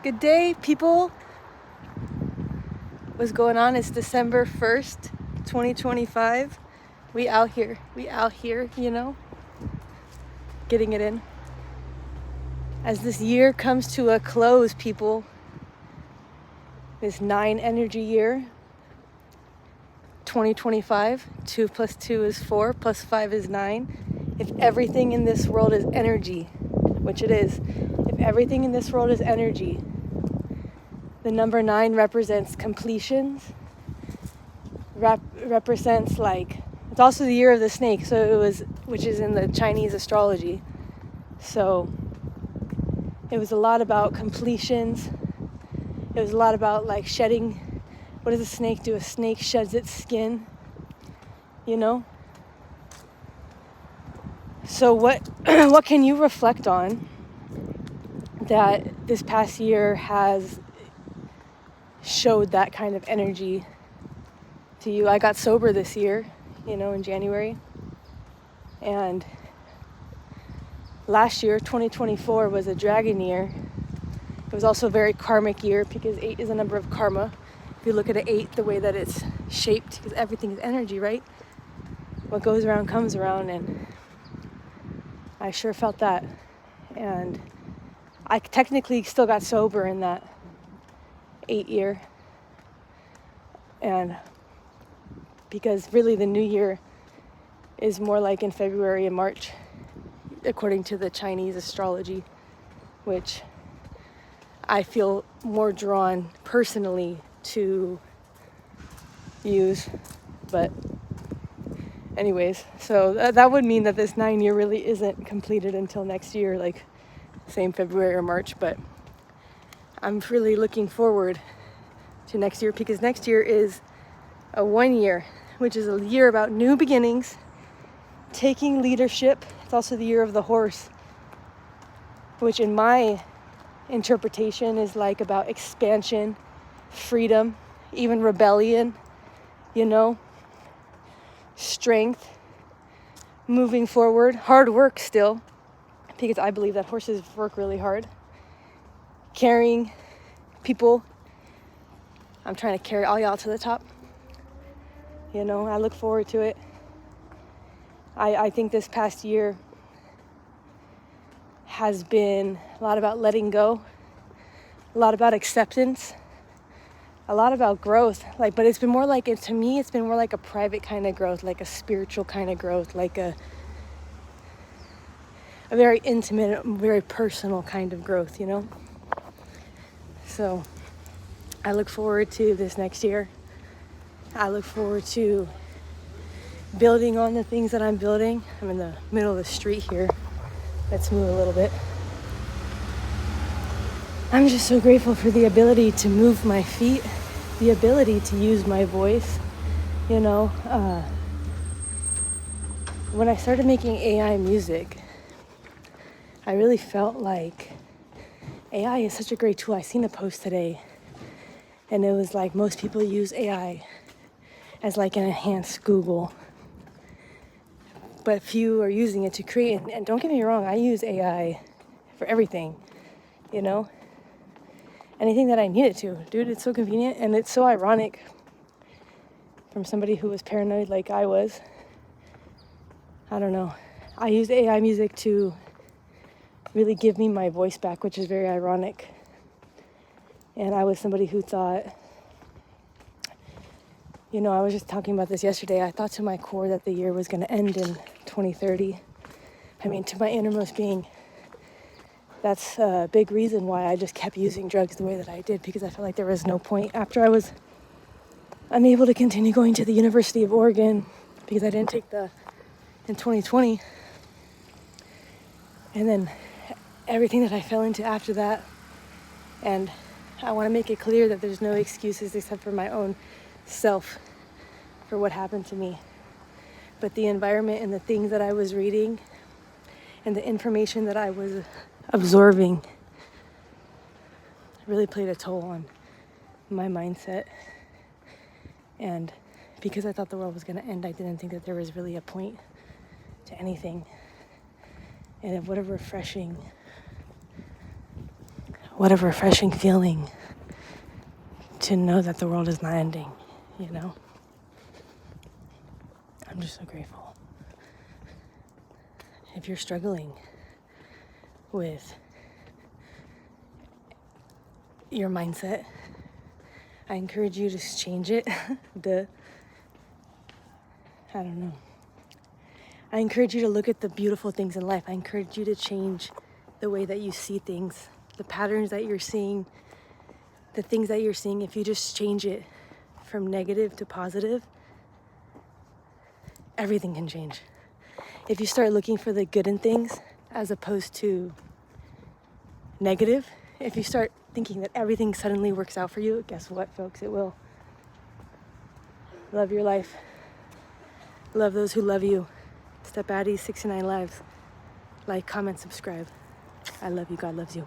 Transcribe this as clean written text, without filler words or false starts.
Good day, people. What's going on? It's December 1st, 2025. We out here, you know, getting it in. As this year comes to a close, people, this 9 energy year, 2025, 2 plus 2 is 4, plus 5 is 9. If everything in this world is energy, which it is, if everything in this world is energy, the number 9 represents completions, represents like, it's also the year of the snake, which is in the Chinese astrology. So it was a lot about completions. It was a lot about like shedding. What does a snake do? A snake sheds its skin, you know? So what can you reflect on that this past year has showed that kind of energy to you? I got sober this year, in January. And last year, 2024, was a dragon year. It was also a very karmic year because 8 is a number of karma. If you look at an 8, the way that it's shaped, because everything is energy, right? What goes around comes around, and I sure felt that. And I technically still got sober in that 8 year. And because really the new year is more like in February and March, according to the Chinese astrology, which I feel more drawn personally to use. But anyways, so that would mean that this 9 year really isn't completed until next year, like same February or March. But I'm really looking forward to next year, because next year is a 1 year, which is a year about new beginnings, taking leadership. It's also the year of the horse, which in my interpretation is like about expansion, freedom, even rebellion, strength, moving forward, hard work still, because I believe that horses work really hard, carrying people. I'm trying to carry all y'all to the top. I look forward to it. I think this past year has been a lot about letting go, a lot about acceptance, a lot about growth. But it's been more like, to me, it's been more like a private kind of growth, like a spiritual kind of growth, like a very intimate, very personal kind of growth, So I look forward to this next year. I look forward to building on the things that I'm building. I'm in the middle of the street here. Let's move a little bit. I'm just so grateful for the ability to move my feet, the ability to use my voice. When I started making AI music, I really felt like AI is such a great tool. I seen a post today, and it was like most people use AI as like an enhanced Google, but few are using it to create. And don't get me wrong, I use AI for everything, anything that I need it to. Dude, it's so convenient, and it's so ironic from somebody who was paranoid like I was. I don't know. I use AI music to really give me my voice back, which is very ironic. And I was somebody who thought, I was just talking about this yesterday. I thought to my core that the year was going to end in 2030. I mean, to my innermost being, that's a big reason why I just kept using drugs the way that I did, because I felt like there was no point. After I was unable to continue going to the University of Oregon because I didn't take in 2020. And then everything that I fell into after that. And I want to make it clear that there's no excuses except for my own self for what happened to me. But the environment and the things that I was reading and the information that I was absorbing really played a toll on my mindset. And because I thought the world was going to end, I didn't think that there was really a point to anything. And what a refreshing What a refreshing feeling to know that the world is not ending, you know? I'm just so grateful. If you're struggling with your mindset, I encourage you to change it. I don't know. I encourage you to look at the beautiful things in life. I encourage you to change the way that you see things, the patterns that you're seeing, the things that you're seeing. If you just change it from negative to positive, everything can change. If you start looking for the good in things as opposed to negative, if you start thinking that everything suddenly works out for you, guess what, folks? It will. Love your life. Love those who love you. Step Addie's 69 Lives. Like, comment, subscribe. I love you. God loves you.